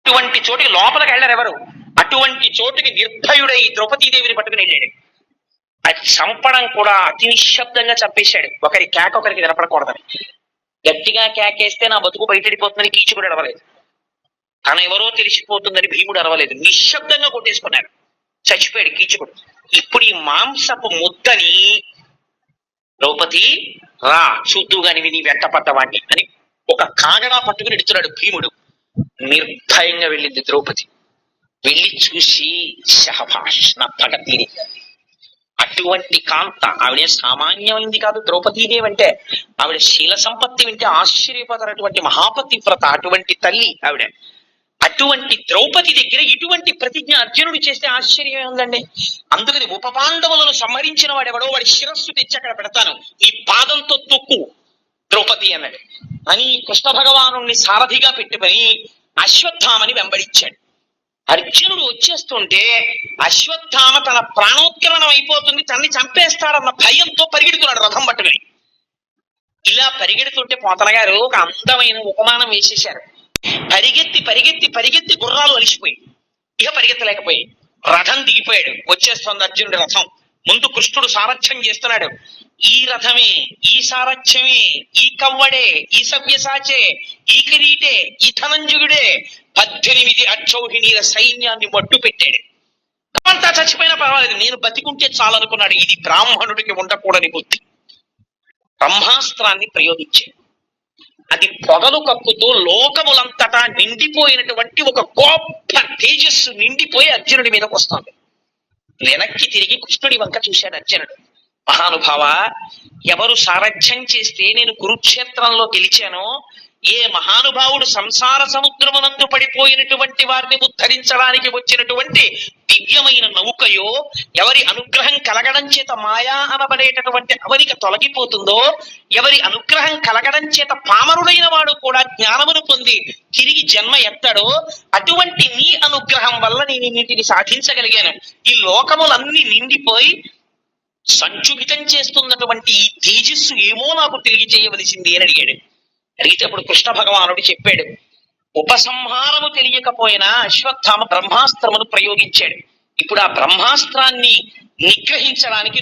అటువంటి చోటికి లోపలికి వెళ్ళారు ఎవరు. అటువంటి చోటుకి నిర్భయుడై ద్రౌపదీదేవిని పట్టుకుని వెళ్ళాడు. అది చంపడం కూడా అతి నిశ్శబ్దంగా చంపేశాడు. ఒకరి కేక ఒకరికి వినపడకూడదని. గట్టిగా కేకేస్తే నా బతుకు బయటడిపోతుందని కీచుకుడు అడవలేదు. తన ఎవరో తెలిసిపోతుందని భీముడు అరవలేదు. నిశ్శబ్దంగా కొట్టేసుకున్నారు. చచ్చిపోయాడు కీచుకుడు. ఇప్పుడు ఈ మాంసపు ముద్దని ద్రౌపది రా చూద్దుగాని విని వెంట పడ్డవాణ్ణి అని ఒక కాగడా పట్టుకుని ఎడుతున్నాడు భీముడు. నిర్భయంగా వెళ్ళింది ద్రౌపది. వెళ్ళి చూసి శహభాష్ నా పగ తీరింది. అటువంటి కాంత ఆవిడ సామాన్యమైంది కాదు ద్రౌపదీదేవి అంటే. ఆవిడ శీల సంపత్తి వింటే ఆశ్చర్యపోతారటువంటి మహాపతివ్రత. అటువంటి తల్లి ఆవిడ. అటువంటి ద్రౌపది దగ్గర ఇటువంటి ప్రతిజ్ఞ అర్జునుడు చేస్తే ఆశ్చర్యమే ఉందండి. అందుకని ఉపపాండవులను సంహరించిన వాడెవడో వాడి శిరస్సు తెచ్చి అక్కడ పెడతాను, ఈ పాదంతో తొక్కు ద్రౌపది అన్నాడు. అని కృష్ణ భగవాను సారథిగా పెట్టుకొని అశ్వత్థామని వెంబడించాడు. అర్జునుడు వచ్చేస్తుంటే అశ్వత్థామ తన ప్రాణోత్కరణం అయిపోతుంది, తన్ని చంపేస్తాడన్న భయంతో పరిగెడుతున్నాడు రథం పట్టుకుని. ఇలా పరిగెడుతుంటే పోతన గారు ఒక అందమైన ఉపమానం వేసేశారు. పరిగెత్తి పరిగెత్తి పరిగెత్తి గుర్రాలు అలిసిపోయి ఇక పరిగెత్తలేకపోయి రథం దిగిపోయాడు. వచ్చేస్తోంది అర్జునుడి రథం. ముందు కృష్ణుడు సారథ్యం చేస్తున్నాడు. ఈ రథమే, ఈ సారథ్యమే, ఈ కవ్వడే, ఈ సవ్యసాచే, ఈ కిరీటే, ఈ ధనంజయుడే 18 అక్షౌహిణీల సైన్యాన్ని మట్టు పెట్టాడు. అంతా చచ్చిపోయినా పర్వాలేదు, నేను బతికుంటే చాలనుకున్నాడు. ఇది బ్రాహ్మణుడికి ఉండకూడని బుద్ధి. బ్రహ్మాస్త్రాన్ని ప్రయోగించాడు. అది పొగలు కక్కుతూ లోకములంతటా నిండిపోయినటువంటి ఒక గొప్ప తేజస్సు నిండిపోయి అర్జునుడి మీదకి వస్తుంది. వెనక్కి తిరిగి కృష్ణుడి వంక చూశాడు అర్జునుడు. మహానుభావ, ఎవరు సారథ్యం చేస్తే నేను కురుక్షేత్రంలో గెలిచానో, ఏ మహానుభావుడు సంసార సముద్రమునందు పడిపోయినటువంటి వారిని ఉద్ధరించడానికి వచ్చినటువంటి దివ్యమైన నౌకయో, ఎవరి అనుగ్రహం కలగడం చేత మాయా అనబడేటటువంటి అవనిక తొలగిపోతుందో, ఎవరి అనుగ్రహం కలగడం చేత పామరుడైన వాడు కూడా జ్ఞానమును పొంది తిరిగి జన్మ ఎత్తాడో, అటువంటి నీ అనుగ్రహం వల్ల నేను వీటిని సాధించగలిగాను. ఈ లోకములన్నీ నిండిపోయి సంచుగితం చేస్తున్నటువంటి ఈ తేజస్సు ఏమో నాకు తిరిగి చేయవలసింది అని అడిగాడు. అడిగితే అప్పుడు కృష్ణ భగవానుడు చెప్పాడు. ఉపసంహారము తెలియకపోయినా అశ్వత్థామ బ్రహ్మాస్త్రమును ప్రయోగించాడు. ఇప్పుడు ఆ బ్రహ్మాస్త్రాన్ని నిగ్రహించడానికి